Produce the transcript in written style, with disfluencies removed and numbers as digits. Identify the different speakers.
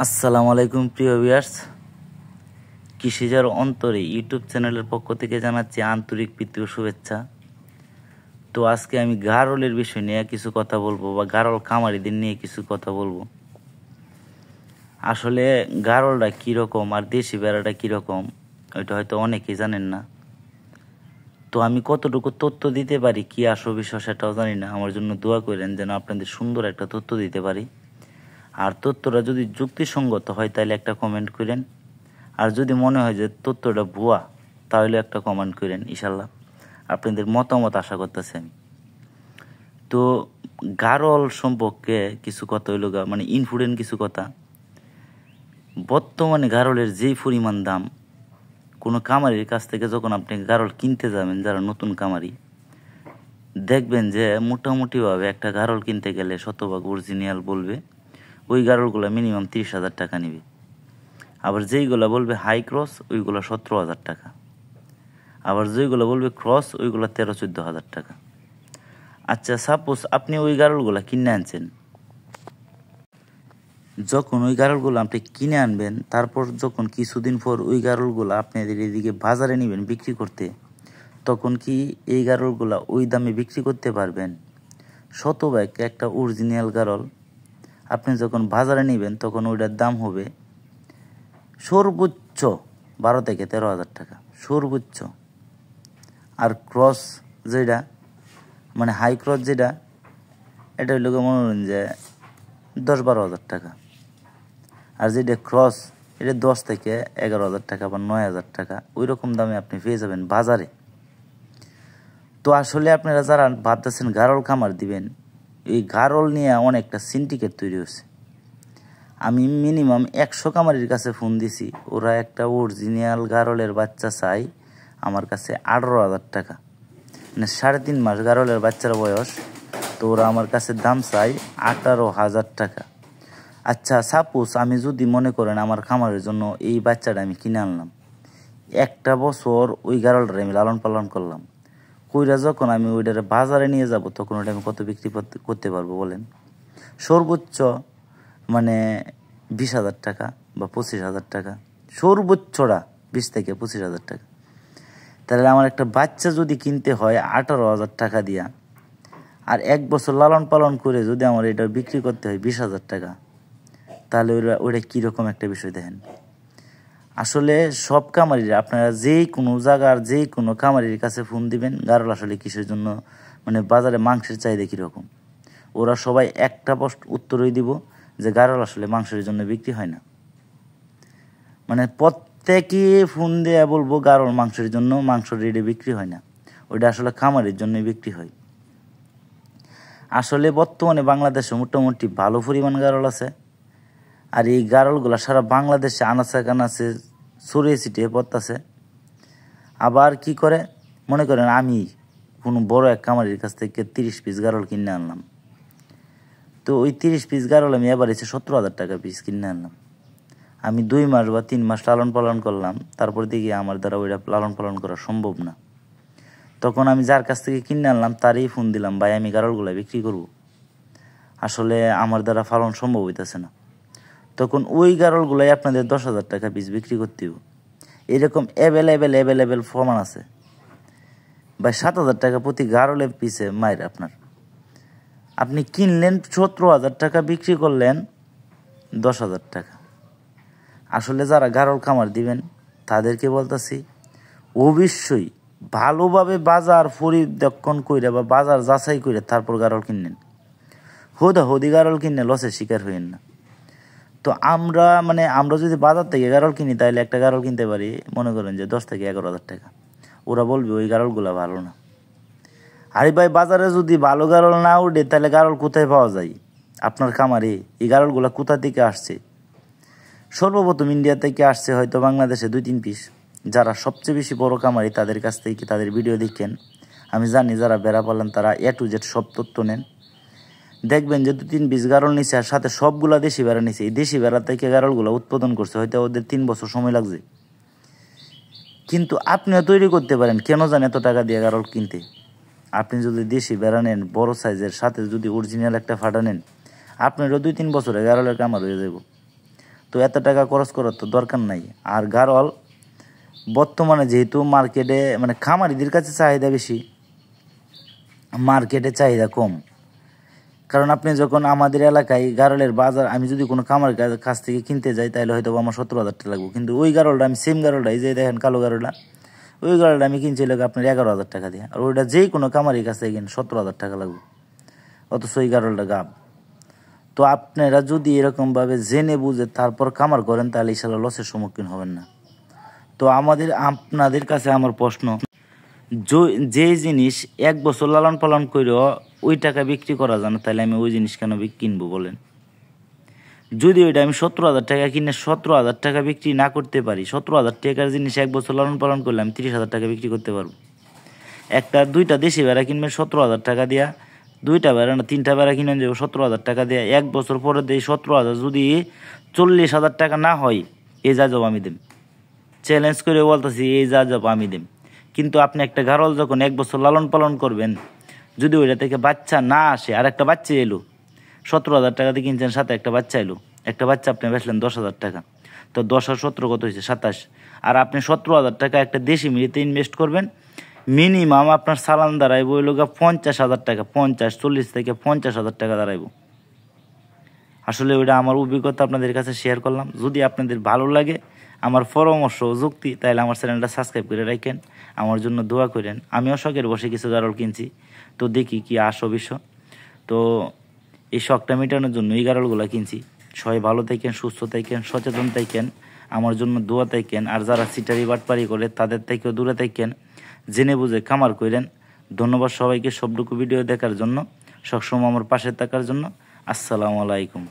Speaker 1: আসসালামু আলাইকুম প্রিয় ভিউয়ার্স, কৃষিজার অন্তরে ইউটিউব চ্যানেলের পক্ষ থেকে জানাচ্ছি আন্তরিক প্রীতি ও শুভেচ্ছা। তো আজকে আমি গারলের বিষয় নিয়ে কিছু কথা বলবো বা গারল খামারিদের নিয়ে কিছু কথা বলবো। আসলে গারলটা কীরকম আর দেশি ভেড়াটা কীরকম ওইটা হয়তো অনেকেই জানেন না। তো আমি কতটুকু তথ্য দিতে পারি কি আসল বিষয় সেটাও জানি না। আমার জন্য দোয়া করেন যেন আপনাদের সুন্দর একটা তথ্য দিতে পারি। আর তথ্যটা যদি যুক্তিসঙ্গত হয় তাহলে একটা কমেন্ট করেন, আর যদি মনে হয় যে তথ্যটা ভুয়া তাহলে একটা কমেন্ট করেন। ইনশাল্লাহ আপনাদের মতামত আশা করতেছি আমি। তো গারল সম্পর্কে কিছু কথা হইল মানে ইনফুডেন্ট কিছু কথা। বর্তমানে গারলের যেই পরিমাণ দাম, কোনো কামারির কাছ থেকে যখন আপনি গারল কিনতে যাবেন, যারা নতুন কামারি, দেখবেন যে মোটামুটিভাবে একটা গারল কিনতে গেলে শতভাগ অরিজিনাল বলবে ওই গারলগুলো মিনিমাম 30,000 টাকা নেবে। আবার যেইগুলো বলবে হাই ক্রস ওইগুলো 17,000 টাকা। আবার যেইগুলো বলবে ক্রস ওইগুলো 13-14,000 টাকা। আচ্ছা, সাপোজ আপনি ওই গারলগুলো কিনে আনছেন, যখন ওই গারলগুলো আপনি কিনে আনবেন, তারপর যখন কিছুদিন পর ওই গারলগুলো আপনাদের এদিকে বাজারে নেবেন বিক্রি করতে, তখন কি এই গারলগুলো ওই দামে বিক্রি করতে পারবেন? শতভাগ একটা অরিজিনাল গারল আপনি যখন বাজারে নেবেন তখন ওইটার দাম হবে সর্বোচ্চ 12,000-13,000 টাকা সর্বোচ্চ। আর ক্রস যেটা মানে হাই ক্রস যেটা, এটা হইল মনে করেন যে 10-12,000 টাকা। আর যেটা ক্রস এটা 10,000-11,000 টাকা বা 9,000 টাকা, ওই রকম দামে আপনি পেয়ে যাবেন বাজারে। তো আসলে আপনারা যারা ভাবতেছেন গারল খামার দিবেন, এই গারল নিয়ে অনেকটা সিন্ডিকেট তৈরি হয়েছে। আমি মিনিমাম 100 কামারির কাছে ফোন দিছি, ওরা একটা অরিজিনাল গারলের বাচ্চা চাই আমার কাছে 18,000 টাকা, মানে 3.5 মাস গারলের বাচ্চার বয়স। তো ওরা আমার কাছে দাম চাই 18,000 টাকা। আচ্ছা, সাপোজ আমি যদি মনে করেন আমার খামারের জন্য এই বাচ্চাটা আমি কিনে আনলাম, একটা বছর ওই গারলটা আমি লালন পালন করলাম, কইরা যখন আমি ওইটার বাজারে নিয়ে যাব তখন ওইটা আমি কত বিক্রি করতে পারবো বলেন? সর্বোচ্চ মানে 20,000 টাকা বা 25,000 টাকা, সর্বোচ্চটা 20,000-25,000 টাকা। তাহলে আমার একটা বাচ্চা যদি কিনতে হয় 18,000 টাকা দিয়া, আর 1 বছর লালন পালন করে যদি আমার এটা বিক্রি করতে হয় 20,000 টাকা, তাহলে ওইটা কীরকম একটা বিষয় দেখেন। আসলে সব কামারিরা, আপনারা যেই কোনো জায়গার যেই কোনো কামারির কাছে ফোন দিবেন গারল আসলে কিসের জন্য, মানে বাজারে মাংসের চাহিদা কীরকম, ওরা সবাই একটা উত্তরই দিব যে গারল আসলে মাংসের জন্য বিক্রি হয় না। মানে প্রত্যেকে ফোন দেয়া বলবো গারল মাংসের জন্য, মাংস রেডে বিক্রি হয় না, ওইটা আসলে খামারের জন্যই বিক্রি হয়। আসলে বর্তমানে বাংলাদেশে মোটামুটি ভালো পরিমাণ গারল আছে। আর এই গারলগুলো সারা বাংলাদেশে আনাচে কানাচে ছড়িয়ে ছিটিয়ে পড়তেছে। আবার কি করে, মনে করেন আমি কোনো বড় এক কামারির কাছ থেকে 30 পিস গারল কিনে আনলাম, তো ওই 30 পিস গারল আমি এবার এসে 17,000 টাকা পিস কিনে আনলাম। আমি 2 মাস বা 3 মাস লালন পালন করলাম, তারপর দেখি আমার দ্বারা ওইটা লালন পালন করা সম্ভব না। তখন আমি যার কাছ থেকে কিনে আনলাম তারই ফোন দিলাম, ভাই আমি গারলগুলো বিক্রি করব, আসলে আমার দ্বারা পালন সম্ভব হইতেছে না। তখন ওই গারলগুলাই আপনাদের 10,000 টাকা পিস বিক্রি করতে হবে। এরকম অ্যাভেলেবেল প্রমাণ আছে ভাই। 7,000 টাকা প্রতি গারলের পিসে মায়ের আপনার, আপনি কিনলেন 17,000 টাকা, বিক্রি করলেন 10,000 টাকা। আসলে যারা গারল খামার দিবেন তাদেরকে বলতেছি, অবশ্যই ভালোভাবে বাজার পরিদর্শন করে বা বাজার যাচাই করে তারপর গারল কিনেন। হদি গারল কিনে লসের শিকার হইেন না। তো আমরা যদি বাজার থেকে গারল কিনি তাহলে একটা গারল কিনতে পারি মনে করেন যে 10,000-11,000 টাকা। ওরা বলবে ওই গারলগুলো ভালো না। আরে ভাই, বাজারে যদি ভালো গারল না উঠে তাহলে গারল কোথায় পাওয়া যায়? আপনার খামারে এই গারলগুলো কোথা থেকে আসছে? সর্বপ্রথম ইন্ডিয়া থেকে আসছে হয়তো বাংলাদেশে 2-3 পিস। যারা সবচেয়ে বেশি বড় কামারি তাদের কাছ থেকে তাদের ভিডিও দেখেন, আমি জানি যারা বেড়া পালেন তারা A to Z সব তথ্য নেন। দেখবেন যে 2-3 পিস গারল নিচ্ছে, আর সাথে সবগুলা দেশি বেড়া নিচ্ছে। এই দেশি বেড়া থেকে গারলগুলো উৎপাদন করছে, হয়তো ওদের 3 বছর সময় লাগছে। কিন্তু আপনিও তৈরি করতে পারেন, কেন জান এত টাকা দিয়ে গারল কিনতে? আপনি যদি দেশি বেড়া নেন বড় সাইজের, সাথে যদি অরিজিনাল একটা ফাটা নেন, আপনারও 2-3 বছরে গারলের কামার হয়ে যাব। তো এত টাকা খরচ করার তো দরকার নাই। আর গারল বর্তমানে যেহেতু মার্কেটে মানে খামারিদের কাছে চাহিদা বেশি, মার্কেটে চাহিদা কম। কারণ আপনি যখন আমাদের এলাকায় গারলের বাজার, আমি যদি কোনো খামারের কাছ থেকে কিনতে যাই তাহলে হয়তো আমার 17,000 টাকা লাগবে, কিন্তু ওই গারলটা আমি সেম গারলটা, এই যে দেখেন কালো গারলটা, ওই গারলটা আমি কিনছি লাগে আপনার 11,000 টাকা দিয়ে, আর ওইটা যেই কোনো খামারের কাছ থেকে কিন 17,000 টাকা লাগবে, অথচ ওই গারলটা গাব। তো আপনারা যদি এরকমভাবে জেনে বুঝে তারপর খামার করেন তাহলে ইনশাল্লাহ লসের সম্মুখীন হবেন না। তো আপনাদের কাছে আমার প্রশ্ন, যে জিনিস 1 বছর লালন পালন করেও ওই টাকা বিক্রি করা যায় না, তাহলে আমি ওই জিনিস কেন কিনবো বলেন? যদি ওইটা আমি 17,000 টাকা কিনে 17,000 টাকা বিক্রি না করতে পারি, 17,000 টাকার জিনিস 1 বছর লালন পালন করলে আমি 30,000 টাকা বিক্রি করতে পারবো। দুইটা দেশি ভেড়া কিনবেন 17,000 টাকা দিয়া, 2টা ভেড়া না 3টা ভেড়া কিনে যাবো 17,000 টাকা দিয়ে, 1 বছর পরে দিয়ে 17,000 যদি 40,000 টাকা না হয়, এই যা যাব আমি দেব, চ্যালেঞ্জ করে বলতেছি, এই যা যাব আমি দেব। কিন্তু আপনি একটা গারল যখন 1 বছর লালন পালন করবেন, যদি ওইটা থেকে বাচ্চা না আসে, আর একটা বাচ্চা এলো, 17,000 টাকা দিয়ে কিনছেন, সাথে একটা বাচ্চা এলো, একটা বাচ্চা আপনি বেচলেন 10,000 টাকা, তো 10 আর 17 কত হয়েছে? 27। আর আপনি 17,000 টাকা একটা দেশি মুরগিতে ইনভেস্ট করবেন, মিনিমাম আপনার চালান দাঁড়াইব ওই লোক 50,000 টাকা, 40 থেকে 50,000 টাকা দাঁড়াইব। আসলে ওইটা আমার অভিজ্ঞতা আপনাদের কাছে শেয়ার করলাম। যদি আপনাদের ভালো লাগে আমার পরামর্শ ও যুক্তি, তাহলে আমার চ্যানেলটা সাবস্ক্রাইব করে রাখেন, আমার জন্য দোয়া করেন। আমিও শখের বসে কিছু গারল কিনছি, তো দেখি কি বিশ্ব। তো এই শখটা মেটানোর জন্য এই গারলগুলো কিনছি। সবাই ভালো থাকেন, সুস্থ থাকেন, সচেতন থাকেন, আমার জন্য দোয়া থাকেন। আর যারা সিটারি বাটপারি করে তাদের থেকেও দূরে থাকেন, জেনে বুঝে খামার করেন। ধন্যবাদ সবাইকে সবটুকু ভিডিও দেখার জন্য, সবসময় আমার পাশে থাকার জন্য। আসসালামু আলাইকুম।